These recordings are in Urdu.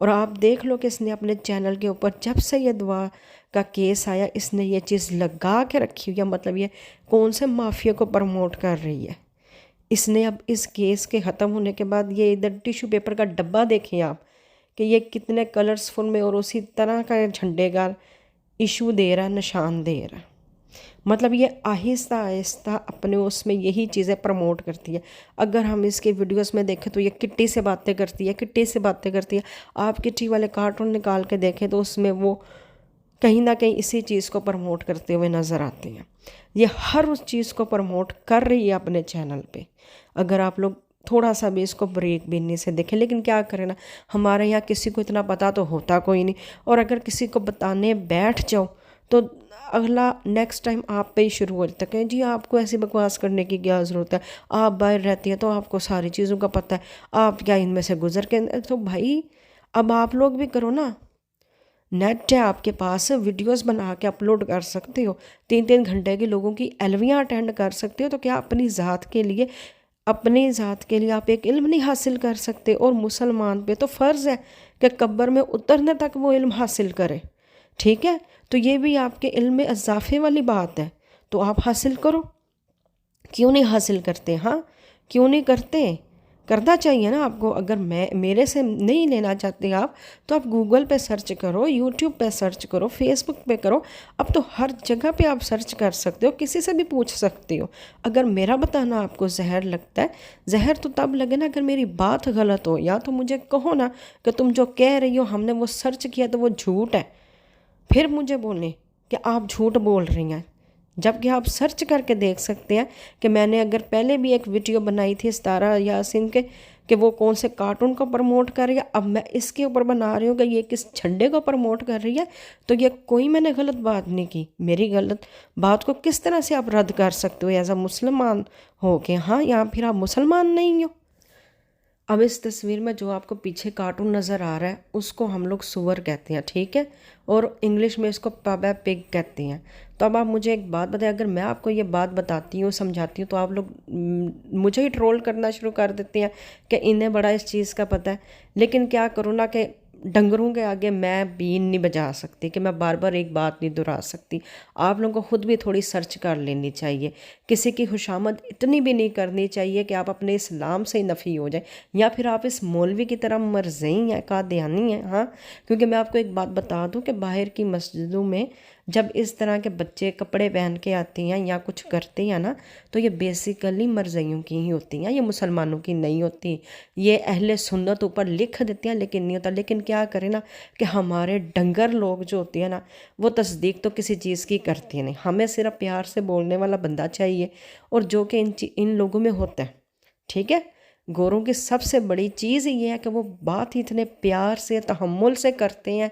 اور آپ دیکھ لو کہ اس نے اپنے چینل کے اوپر جب سے یہ دعا کا کیس آیا اس نے یہ چیز لگا کے رکھی ہوئی ہے، مطلب یہ کون سے مافیا کو پروموٹ کر رہی ہے۔ اس نے اب اس کیس کے ختم ہونے کے بعد یہ ادھر ٹیشو پیپر کا ڈبہ دیکھیں آپ کہ یہ کتنے کلرز فل میں اور اسی طرح کا جھنڈے کا ایشو دے رہا، نشان دے رہا، مطلب یہ آہستہ آہستہ اپنے اس میں یہی چیزیں پروموٹ کرتی ہے۔ اگر ہم اس کے ویڈیوز میں دیکھیں تو یہ کٹی سے باتیں کرتی ہے، کٹی سے باتیں کرتی ہے۔ آپ کٹی والے کارٹون نکال کے دیکھیں تو اس میں وہ کہیں نہ کہیں اسی چیز کو پروموٹ کرتے ہوئے نظر آتے ہیں۔ یہ ہر اس چیز کو پروموٹ کر رہی ہے اپنے چینل پہ، اگر آپ لوگ تھوڑا سا بھی اس کو بریک بینی سے دیکھیں۔ لیکن کیا کریں نا، ہمارے یہاں کسی کو اتنا پتہ تو ہوتا کوئی نہیں، اور اگر کسی کو بتانے بیٹھ جاؤ تو اگلا نیکسٹ ٹائم آپ پہ ہی شروع ہو جاتا ہے کہ جی آپ کو ایسی بکواس کرنے کی کیا ضرورت ہے، آپ باہر رہتی ہیں تو آپ کو ساری چیزوں کا پتہ ہے، آپ کیا ان میں سے گزر کے۔ تو بھائی اب آپ لوگ بھی کرو نا، نیٹ ہے آپ کے پاس، ویڈیوز بنا کے اپلوڈ کر سکتے ہو، 3 گھنٹے کے لوگوں کی الویاں اٹینڈ کر سکتے ہو، تو کیا اپنی ذات کے لیے آپ ایک علم نہیں حاصل کر سکتے؟ اور مسلمان پہ تو فرض ہے کہ قبر میں اترنے تک وہ علم حاصل کرے، ٹھیک ہے؟ تو یہ بھی آپ کے علم میں اضافے والی بات ہے، تو آپ حاصل کرو، کیوں نہیں حاصل کرتے؟ ہاں کیوں نہیں کرتے؟ کرنا چاہیے نا آپ کو۔ اگر میرے سے نہیں لینا چاہتے آپ تو آپ گوگل پہ سرچ کرو، یوٹیوب پہ سرچ کرو، فیس بک پہ کرو، اب تو ہر جگہ پہ آپ سرچ کر سکتے ہو، کسی سے بھی پوچھ سکتے ہو۔ اگر میرا بتانا آپ کو زہر لگتا ہے، زہر تو تب لگے نا اگر میری بات غلط ہو، یا تو مجھے کہو نا کہ تم جو کہہ رہی ہو ہم نے وہ سرچ کیا تو وہ جھوٹ ہے، پھر مجھے بولیں کہ آپ جھوٹ بول رہی ہیں، جبکہ آپ سرچ کر کے دیکھ سکتے ہیں کہ میں نے اگر پہلے بھی ایک ویڈیو بنائی تھی ستارہ یاسین کے کہ وہ کون سے کارٹون کو پروموٹ کر رہی ہے، اب میں اس کے اوپر بنا رہی ہوں کہ یہ کس جھنڈے کو پروموٹ کر رہی ہے، تو یہ کوئی میں نے غلط بات نہیں کی۔ میری غلط بات کو کس طرح سے آپ رد کر سکتے ہو ایز اے مسلمان ہو کے؟ ہاں، یا پھر آپ مسلمان نہیں ہو؟ اب اس تصویر میں جو آپ کو پیچھے کارٹون نظر آ رہا ہے اس کو ہم لوگ سور کہتے ہیں، ٹھیک ہے؟ اور انگلش میں اس کو پاپا پگ کہتے ہیں۔ تو اب آپ مجھے ایک بات بتائیں، اگر میں آپ کو یہ بات بتاتی ہوں، سمجھاتی ہوں، تو آپ لوگ مجھے ہی ٹرول کرنا شروع کر دیتے ہیں کہ انہیں بڑا اس چیز کا پتہ ہے۔ لیکن کیا کروں نا کہ ڈنگروں کے آگے میں بین نہیں بجا سکتی کہ میں بار بار ایک بات نہیں دہرا سکتی۔ آپ لوگوں کو خود بھی تھوڑی سرچ کر لینی چاہیے، کسی کی خوشامد اتنی بھی نہیں کرنی چاہیے کہ آپ اپنے اسلام سے ہی نفی ہو جائیں، یا پھر آپ اس مولوی کی طرح مرزئی ہیں، قادیانی ہیں۔ ہاں، کیونکہ میں آپ کو ایک بات بتا دوں کہ باہر کی مسجدوں میں جب اس طرح کے بچے کپڑے پہن کے آتے ہیں یا کچھ کرتے ہیں نا، تو یہ بیسیکلی مرزیوں کی ہی ہوتی ہیں، یہ مسلمانوں کی نہیں ہوتی۔ یہ اہل سنت اوپر لکھ دیتے ہیں لیکن نہیں ہوتا۔ لیکن کیا کریں نا کہ ہمارے ڈنگر لوگ جو ہوتے ہیں نا، وہ تصدیق تو کسی چیز کی کرتے نہیں۔ ہمیں صرف پیار سے بولنے والا بندہ چاہیے، اور جو کہ ان لوگوں میں ہوتا ہے، ٹھیک ہے؟ گوروں کی سب سے بڑی چیز یہ ہے کہ وہ بات اتنے پیار سے، تحمل سے کرتے ہیں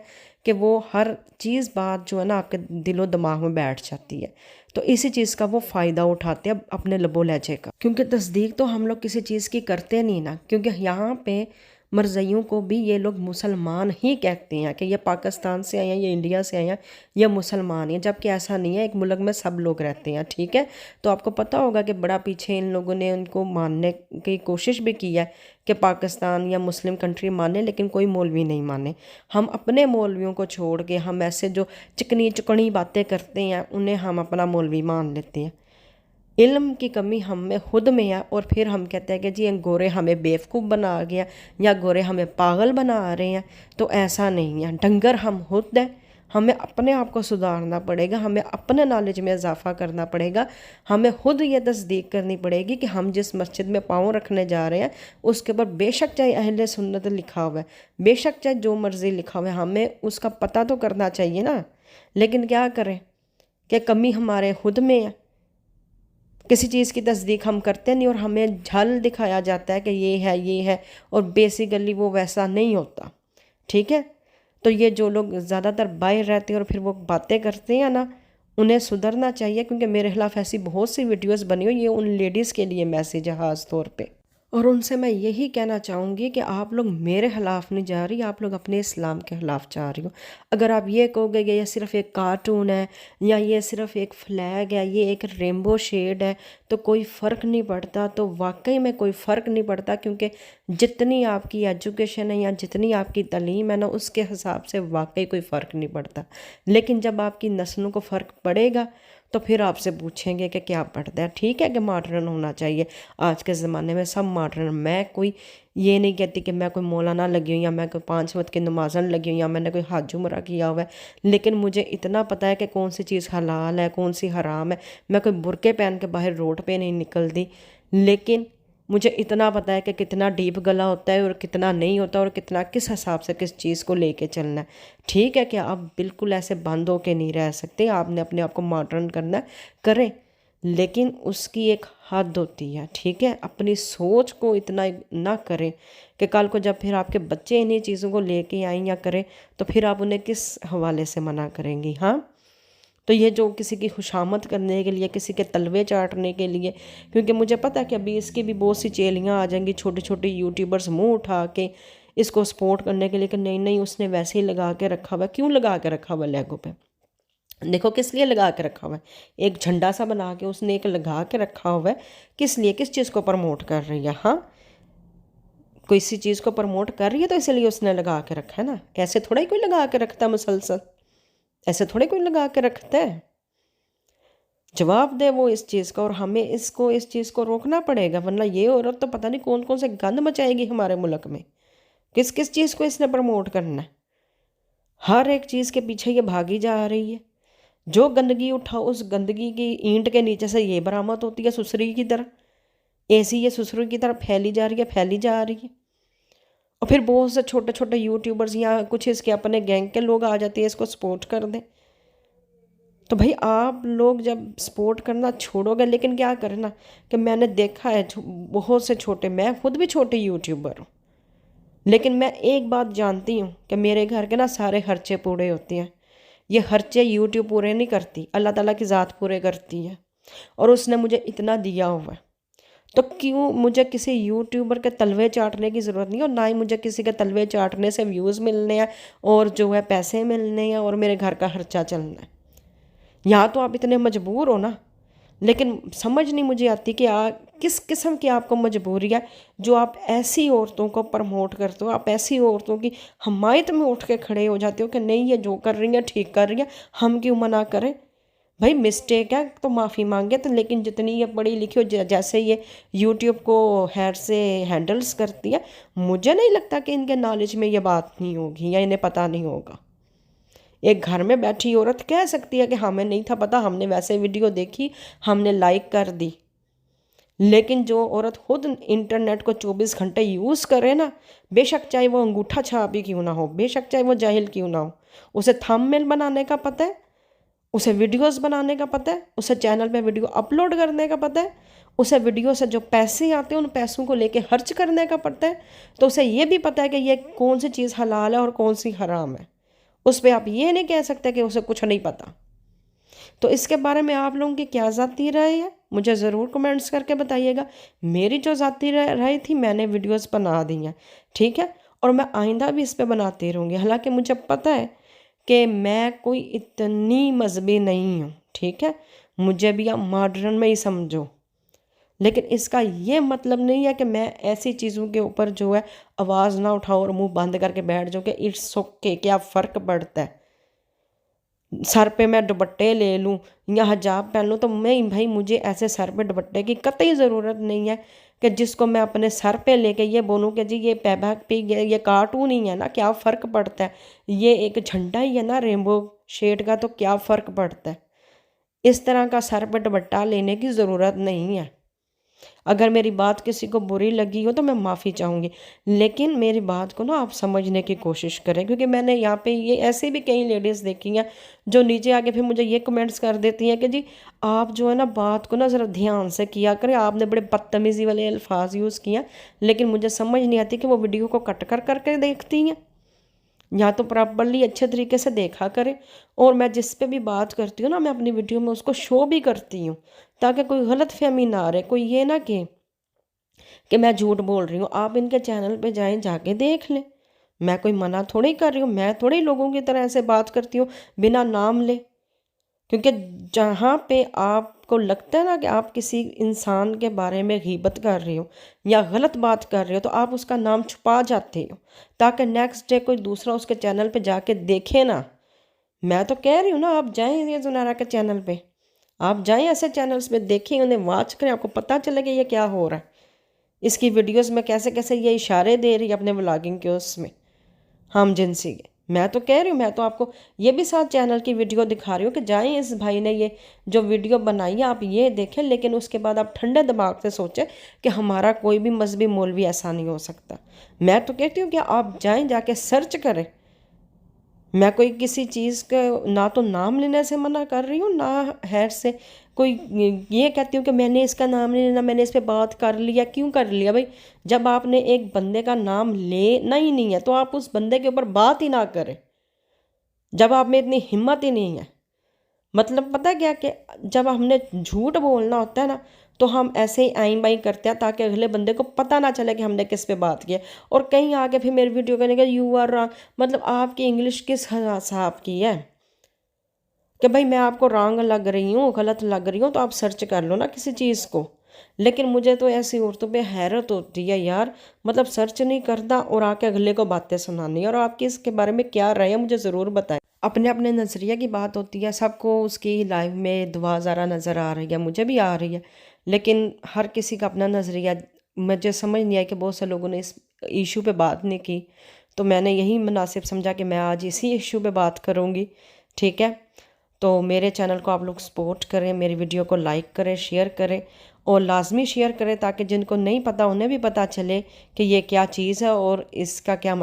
کہ وہ ہر چیز بات جو ہے نا آپ کے دل و دماغ میں بیٹھ جاتی ہے۔ تو اسی چیز کا وہ فائدہ اٹھاتے ہیں اپنے لب و لہجے کا، کیونکہ تصدیق تو ہم لوگ کسی چیز کی کرتے نہیں نا، کیونکہ یہاں پہ مرزیوں کو بھی یہ لوگ مسلمان ہی کہتے ہیں کہ یہ پاکستان سے آئے ہیں، یہ انڈیا سے آئے ہیں، یہ مسلمان ہیں، جبکہ ایسا نہیں ہے، ایک ملک میں سب لوگ رہتے ہیں، ٹھیک ہے؟ تو آپ کو پتہ ہوگا کہ بڑا پیچھے ان لوگوں نے ان کو ماننے کی کوشش بھی کی ہے کہ پاکستان یا مسلم کنٹری مانے، لیکن کوئی مولوی نہیں مانے۔ ہم اپنے مولویوں کو چھوڑ کے ہم ایسے جو چکنی چکنی باتیں کرتے ہیں انہیں ہم اپنا مولوی مان لیتے ہیں۔ علم کی کمی ہم میں خود میں ہے، اور پھر ہم کہتے ہیں کہ جی گورے ہمیں بیوقوف بنا گیا یا گورے ہمیں پاگل بنا رہے ہیں، تو ایسا نہیں ہے۔ ڈنگر ہم خود ہیں، ہمیں اپنے آپ کو سدھارنا پڑے گا، ہمیں اپنے نالج میں اضافہ کرنا پڑے گا، ہمیں خود یہ تصدیق کرنی پڑے گی کہ ہم جس مسجد میں پاؤں رکھنے جا رہے ہیں اس کے اوپر بے شک چاہے اہل سنت لکھا ہوا ہے، بے شک چاہے جو مرضی لکھا ہوا ہے، ہمیں اس کا پتہ تو کرنا چاہیے نا۔ لیکن کیا کریں کہ کمی ہمارے خود میں ہے، کسی چیز کی تصدیق ہم کرتے نہیں، اور ہمیں جھل دکھایا جاتا ہے کہ یہ ہے، اور بیسیکلی وہ ویسا نہیں ہوتا، ٹھیک ہے؟ تو یہ جو لوگ زیادہ تر باہر رہتے ہیں اور پھر وہ باتیں کرتے ہیں نا، انہیں سدھرنا چاہیے، کیونکہ میرے خلاف ایسی بہت سی ویڈیوز بنی ہوئی، یہ ان لیڈیز کے لیے میسیج ہے خاص طور پہ۔ اور ان سے میں یہی کہنا چاہوں گی کہ آپ لوگ میرے خلاف نہیں جا رہی، آپ لوگ اپنے اسلام کے خلاف جا رہی ہو۔ اگر آپ یہ کہو گے کہ یہ صرف ایک کارٹون ہے یا یہ صرف ایک فلیگ ہے، یہ ایک رینبو شیڈ ہے تو کوئی فرق نہیں پڑتا، تو واقعی میں کوئی فرق نہیں پڑتا، کیونکہ جتنی آپ کی ایجوکیشن ہے یا جتنی آپ کی تعلیم ہے نا، اس کے حساب سے واقعی کوئی فرق نہیں پڑتا۔ لیکن جب آپ کی نسلوں کو فرق پڑے گا تو پھر آپ سے پوچھیں گے کہ کیا پڑھتا ہے۔ ٹھیک ہے کہ ماڈرن ہونا چاہیے، آج کے زمانے میں سب ماڈرن۔ میں کوئی یہ نہیں کہتی کہ میں کوئی مولانا لگی ہوں یا میں کوئی 5 وقت کی نمازن لگی ہوں یا میں نے کوئی حج عمرہ کیا ہوا ہے، لیکن مجھے اتنا پتہ ہے کہ کون سی چیز حلال ہے کون سی حرام ہے۔ میں کوئی برقعے پہن کے باہر روڈ پہ نہیں نکلتی، لیکن مجھے اتنا پتہ ہے کہ کتنا ڈیپ گلا ہوتا ہے اور کتنا نہیں ہوتا، اور کتنا کس حساب سے کس چیز کو لے کے چلنا ہے۔ ٹھیک ہے کہ آپ بالکل ایسے بند ہو کے نہیں رہ سکتے، آپ نے اپنے آپ کو ماڈرن کرنا ہے، کریں، لیکن اس کی ایک حد ہوتی ہے۔ ٹھیک ہے، اپنی سوچ کو اتنا نہ کریں کہ کل کو جب پھر آپ کے بچے انہی چیزوں کو لے کے آئیں یا کریں تو پھر آپ انہیں کس حوالے سے منع کریں گی؟ ہاں، تو یہ جو کسی کی خوشامد کرنے کے لیے، کسی کے تلوے چاٹنے کے لیے، کیونکہ مجھے پتہ ہے کہ ابھی اس کی بھی بہت سی چیلیاں آ جائیں گی، چھوٹے چھوٹے یوٹیوبرز منہ اٹھا کے اس کو سپورٹ کرنے کے لیے کہ نہیں نہیں اس نے ویسے ہی لگا کے رکھا ہوا ہے۔ کیوں لگا کے رکھا ہوا ہے لیگو پہ؟ دیکھو کس لیے لگا کے رکھا ہوا ہے، ایک جھنڈا سا بنا کے اس نے ایک لگا کے رکھا ہوا ہے، کس لیے، کس چیز کو پروموٹ کر رہی ہے؟ ہاں، کوئی سی چیز کو پروموٹ کر رہی ہے تو اسی لیے اس نے لگا کے رکھا ہے نا، ایسے تھوڑا ہی کوئی لگا کے رکھتا ہے مسلسل، ایسے تھوڑے کوئی لگا کے رکھتا ہے۔ جواب دے وہ اس چیز کا، اور ہمیں اس چیز کو روکنا پڑے گا، ورنہ یہ عورت تو پتہ نہیں کون کون سے گند مچائے گی ہمارے ملک میں۔ کس کس چیز کو اس نے پروموٹ کرنا ہے؟ ہر ایک چیز کے پیچھے یہ بھاگی جا رہی ہے، جو گندگی اٹھاؤ اس گندگی کی اینٹ کے نیچے سے یہ برآمد ہوتی ہے سسری کی طرح، ایسی یہ سسری کی طرح پھیلی جا رہی ہے، پھیلی جا رہی ہے۔ اور پھر بہت سے چھوٹے چھوٹے یوٹیوبرز یا کچھ اس کے اپنے گینگ کے لوگ آ جاتے ہیں اس کو سپورٹ کر دیں۔ تو بھائی آپ لوگ جب سپورٹ کرنا چھوڑو گے، لیکن کیا کرنا کہ میں نے دیکھا ہے بہت سے چھوٹے، میں خود بھی چھوٹے یوٹیوبر ہوں، لیکن میں ایک بات جانتی ہوں کہ میرے گھر کے نا سارے خرچے پورے ہوتے ہیں۔ یہ خرچے یوٹیوب پورے نہیں کرتی، اللہ تعالیٰ کی ذات پورے کرتی ہے، اور اس نے مجھے اتنا دیا ہوا ہے، تو کیوں مجھے کسی یوٹیوبر کے تلوے چاٹنے کی ضرورت نہیں، اور نہ ہی مجھے کسی کے تلوے چاٹنے سے ویوز ملنے ہیں اور جو ہے پیسے ملنے ہیں اور میرے گھر کا خرچہ چلنا ہے۔ یہاں تو آپ اتنے مجبور ہو نا، لیکن سمجھ نہیں مجھے آتی کہ کس قسم کی آپ کو مجبوری ہے جو آپ ایسی عورتوں کو پروموٹ کرتے ہو، آپ ایسی عورتوں کی حمایت میں اٹھ کے کھڑے ہو جاتے ہو کہ نہیں یہ جو کر رہی ہیں ٹھیک کر رہی ہیں، ہم کیوں منع کریں؟ بھائی مسٹیک ہے تو معافی مانگے، تو لیکن جتنی یہ پڑھی لکھی ہو، جیسے یہ یوٹیوب کو ہیڈ سے ہینڈلز کرتی ہے، مجھے نہیں لگتا کہ ان کے نالج میں یہ بات نہیں ہوگی یا انہیں پتہ نہیں ہوگا۔ ایک گھر میں بیٹھی عورت کہہ سکتی ہے کہ ہمیں نہیں تھا پتہ، ہم نے ویسے ویڈیو دیکھی، ہم نے لائک کر دی، لیکن جو عورت خود انٹرنیٹ کو 24 گھنٹے یوز کرے نا، بے شک چاہے وہ انگوٹھا چھاپ ہی کیوں نہ ہو، بے شک چاہے وہ جاہل کیوں نہ ہو، اسے تھم میل بنانے کا پتہ ہے، اسے ویڈیوز بنانے کا پتہ ہے، اسے چینل پہ ویڈیو اپلوڈ کرنے کا پتہ ہے، اسے ویڈیو سے جو پیسے آتے ہیں ان پیسوں کو لے کے خرچ کرنے کا پتہ ہے، تو اسے یہ بھی پتہ ہے کہ یہ کون سی چیز حلال ہے اور کون سی حرام ہے۔ اس پہ آپ یہ نہیں کہہ سکتے کہ اسے کچھ نہیں پتہ۔ تو اس کے بارے میں آپ لوگوں کی کیا ذاتی رائے ہے، مجھے ضرور کمنٹس کر کے بتائیے گا۔ میری جو ذاتی رائے تھی، میں نے ویڈیوز بنا دی ہیں، ٹھیک ہے، اور میں آئندہ بھی اس پہ بناتی رہوں گی، حالانکہ مجھے پتہ ہے کہ میں کوئی اتنی مذہبی نہیں ہوں، ٹھیک ہے، مجھے بھی آپ ماڈرن میں ہی سمجھو، لیکن اس کا یہ مطلب نہیں ہے کہ میں ایسی چیزوں کے اوپر جو ہے آواز نہ اٹھاؤ اور منہ بند کر کے بیٹھ جاؤ کہ اٹس اوکے، کیا فرق پڑتا ہے، سر پہ میں دوپٹے لے لوں یا حجاب پہن لوں، تو میں بھائی مجھے ایسے سر پہ دوپٹے کی قطعی ضرورت نہیں ہے کہ جس کو میں اپنے سر پہ لے کے یہ بولوں کہ جی یہ پیبیک پہ یہ کارٹون ہی ہے نا، کیا فرق پڑتا ہے، یہ ایک جھنڈا ہی ہے نا رینبو شیڈ کا، تو کیا فرق پڑتا ہے۔ اس طرح کا سر پہ دوپٹہ لینے کی ضرورت نہیں ہے۔ اگر میری بات کسی کو بری لگی ہو تو میں معافی چاہوں گی، لیکن میری بات کو نا آپ سمجھنے کی کوشش کریں، کیونکہ میں نے یہاں پہ یہ ایسے بھی کئی لیڈیز دیکھی ہیں جو نیچے آگے پھر مجھے یہ کمنٹس کر دیتی ہیں کہ جی آپ جو ہے نا بات کو نا ذرا دھیان سے کیا کریں، آپ نے بڑے بدتمیزی والے الفاظ یوز کیے ہیں، لیکن مجھے سمجھ نہیں آتی کہ وہ ویڈیو کو کٹ کر کے دیکھتی ہیں، یا تو پراپرلی اچھے طریقے سے دیکھا کریں، اور میں جس پہ بھی بات کرتی ہوں نا، میں اپنی ویڈیو میں اس کو شو بھی کرتی ہوں تاکہ کوئی غلط فہمی نہ رہے، کوئی یہ نہ کہ کہ میں جھوٹ بول رہی ہوں، آپ ان کے چینل پہ جائیں، جا کے دیکھ لیں، میں کوئی منع تھوڑی کر رہی ہوں، میں تھوڑی لوگوں کی طرح ایسے بات کرتی ہوں بنا نام لے، کیونکہ جہاں پہ آپ کو لگتا ہے نا کہ آپ کسی انسان کے بارے میں غیبت کر رہے ہو یا غلط بات کر رہے ہو تو آپ اس کا نام چھپا جاتے ہو تاکہ نیکسٹ ڈے کوئی دوسرا اس کے چینل پہ جا کے دیکھے نا۔ میں تو کہہ رہی ہوں نا، آپ جائیں یہ زنارہ کے چینل پہ، آپ جائیں ایسے چینلز پہ، دیکھیں انہیں، واچ کریں، آپ کو پتہ چلے کہ یہ کیا ہو رہا ہے، اس کی ویڈیوز میں کیسے کیسے یہ اشارے دے رہی ہے اپنے ولاگنگ کے اس میں ہم جنسی کے۔ میں تو کہہ رہی ہوں، میں تو آپ کو یہ بھی ساتھ چینل کی ویڈیو دکھا رہی ہوں کہ جائیں اس بھائی نے یہ جو ویڈیو بنائی ہے آپ یہ دیکھیں، لیکن اس کے بعد آپ ٹھنڈے دماغ سے سوچیں کہ ہمارا کوئی بھی مذہبی مولوی ایسا نہیں ہو سکتا۔ میں تو کہتی ہوں کہ آپ جائیں، جا کے سرچ کریں، میں کوئی کسی چیز کا نہ تو نام لینے سے منع کر رہی ہوں، نہ خیر سے کوئی یہ کہتی ہوں کہ میں نے اس کا نام نہیں لینا، میں نے اس پہ بات کر لیا۔ کیوں کر لیا بھائی؟ جب آپ نے ایک بندے کا نام لینا ہی نہیں ہے تو آپ اس بندے کے اوپر بات ہی نہ کریں، جب آپ میں اتنی ہمت ہی نہیں ہے۔ مطلب پتہ کیا کہ جب ہم نے جھوٹ بولنا ہوتا ہے نا تو ہم ایسے ہی آئیں بائیں کرتے ہیں تاکہ اگلے بندے کو پتہ نہ چلے کہ ہم نے کس پہ بات کی ہے، اور کہیں آگے پھر میری ویڈیو کرنے کا یو آر رانگ، مطلب آپ کی انگلش کس حساب کی ہے کہ بھائی میں آپ کو رانگ لگ رہی ہوں، غلط لگ رہی ہوں تو آپ سرچ کر لو نا کسی چیز کو۔ لیکن مجھے تو ایسی عورتوں پہ حیرت ہوتی ہے یار، مطلب سرچ نہیں کرتا اور آ کے اگلے کو باتیں سنانی ہے۔ اور آپ کی اس کے بارے میں کیا رائے ہے مجھے ضرور بتائیں۔ اپنے اپنے نظریہ کی بات ہوتی ہے، سب کو اس کی لائف میں دعا ذرا نظر آ رہی ہے، مجھے بھی آ رہی ہے، لیکن ہر کسی کا اپنا نظریہ مجھے سمجھ نہیں آیا کہ بہت سے لوگوں نے اس ایشو پہ بات نہیں کی، تو میں نے یہی مناسب سمجھا کہ میں آج اسی ایشو پہ بات کروں گی، ٹھیک ہے؟ تو میرے چینل کو آپ لوگ سپورٹ کریں، میری ویڈیو کو لائک کریں، شیئر کریں، اور لازمی شیئر کریں تاکہ جن کو نہیں پتہ انہیں بھی پتہ چلے کہ یہ کیا چیز ہے اور اس کا کیا